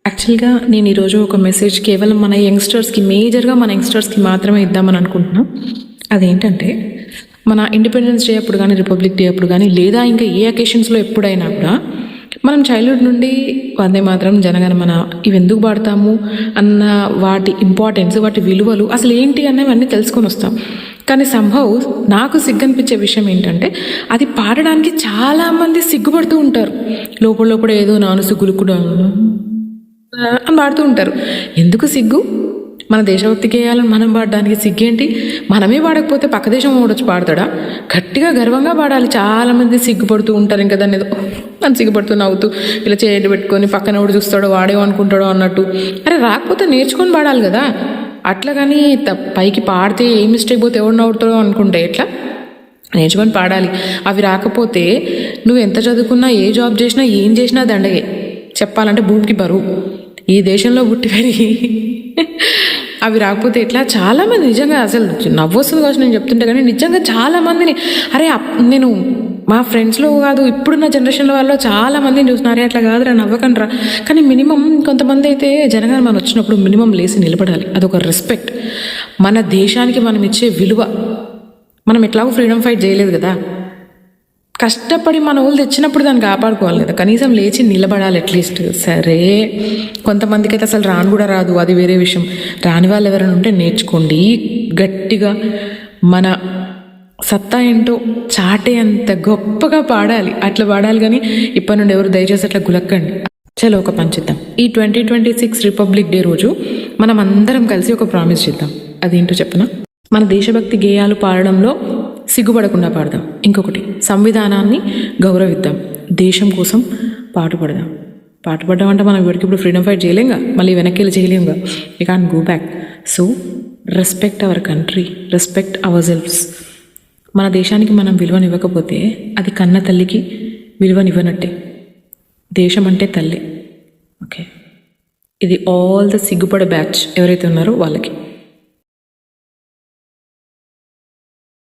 యాక్చువల్గా నేను ఈరోజు ఒక మెసేజ్ కేవలం మన యంగ్స్టర్స్కి, మేజర్గా మన యంగ్స్టర్స్కి మాత్రమే ఇద్దామని అనుకుంటున్నాను. అదేంటంటే, మన ఇండిపెండెన్స్ డే అప్పుడు కానీ, రిపబ్లిక్ డే అప్పుడు కానీ, లేదా ఇంకా ఏ అకేషన్స్లో ఎప్పుడైనా కూడా మనం చైల్డ్హుడ్ నుండి వందే మాత్రం, జనగణమన ఇవి ఎందుకు పాడతాము అన్న వాటి ఇంపార్టెన్స్, వాటి విలువలు అసలు ఏంటి అనేవన్నీ తెలుసుకొని వస్తాం. కానీ సంభవ్ నాకు సిగ్గనిపించే విషయం ఏంటంటే, అది పాడడానికి చాలామంది సిగ్గుపడుతూ ఉంటారు. లోపల ఏదో నాను సిగ్గులు కూడా అని పాడుతూ ఉంటారు. ఎందుకు సిగ్గు? మన దేశభక్తి గేయాలను మనం పాడడానికి సిగ్గేంటి? మనమే పాడకపోతే పక్క దేశం వాడొచ్చి పాడతాడా? గట్టిగా గర్వంగా పాడాలి. చాలామంది సిగ్గుపడుతూ ఉంటారు. ఇంకా దాన్ని ఏదో నన్ను సిగ్గుపడుతూ నవ్వుతూ ఇలా చేయడం పెట్టుకొని పక్కన ఎవడు చూస్తాడో వాడేమో అనుకుంటాడో అన్నట్టు. అరే రాకపోతే నేర్చుకొని పాడాలి కదా. అట్లా కానీ పైకి పాడితే ఏ మిస్టేక్ పోతే ఎవడు నవ్వుతాడో అనుకుంటే ఎట్లా? నేర్చుకొని పాడాలి. అవి రాకపోతే నువ్వు ఎంత చదువుకున్నా, ఏ జాబ్ చేసినా, ఏం చేసినా దండగే. చెప్పాలంటే భూమికి బరువు. ఈ దేశంలో పుట్టి పెరిగి అవి రాకపోతే ఎట్లా? చాలామంది నిజంగా అసలు నవ్వొస్తుంది కావచ్చు నేను చెప్తుంటే, కానీ నిజంగా చాలామందిని నేను మా ఫ్రెండ్స్లో కాదు, ఇప్పుడున్న జనరేషన్లో వాళ్ళు చాలామందిని చూసినారే అట్లా కాదురా, నవ్వకండ్రా. కానీ మినిమం కొంతమంది అయితే జనగణమన వచ్చినప్పుడు మినిమం లేసి నిలబడాలి. అదొక రెస్పెక్ట్, మన దేశానికి మనం ఇచ్చే విలువ. మనం ఎట్లాగో ఫ్రీడమ్ ఫైట్ చేయలేదు కదా, కష్టపడి మన ఊళ్ళు తెచ్చినప్పుడు దాన్ని కాపాడుకోవాలి కదా, కనీసం లేచి నిలబడాలి అట్లీస్ట్. సరే, కొంతమందికి అయితే అసలు రాను కూడా రాదు, అది వేరే విషయం. రాని వాళ్ళు ఎవరైనా ఉంటే నేర్చుకోండి. గట్టిగా మన సత్తా ఏంటో చాటే అంత గొప్పగా పాడాలి. అట్లా పాడాలి. కానీ ఇప్పటి నుండి ఎవరు దయచేసి అట్లా గులక్కండి. చలో ఒక పని చేద్దాం. ఈ 2026 రిపబ్లిక్ డే రోజు మనం అందరం కలిసి ఒక ప్రామిస్ చేద్దాం. అదేంటో చెప్పనా? మన దేశభక్తి గేయాలు పాడడంలో సిగ్గుపడకుండా పాడదాం. ఇంకొకటి, సంవిధానాన్ని గౌరవిద్దాం. దేశం కోసం పాటుపడదాం. పాటుపడడం అంటే మనం ఇప్పటికి ఇప్పుడు ఫ్రీడమ్ ఫైట్ చేయలేంగా, మళ్ళీ వెనక్కి వెళ్ళి చేయలేంగా. We can't go back. So respect our country, respect our selfs. మన దేశానికి మనం విలువనివ్వకపోతే అది కన్న తల్లికి విలువనివ్వనట్టే. దేశం అంటే తల్లి. ఓకే, ఇది ఆల్ ద సిగ్గుపడే బ్యాచ్ ఎవరైతే ఉన్నారో వాళ్ళకి.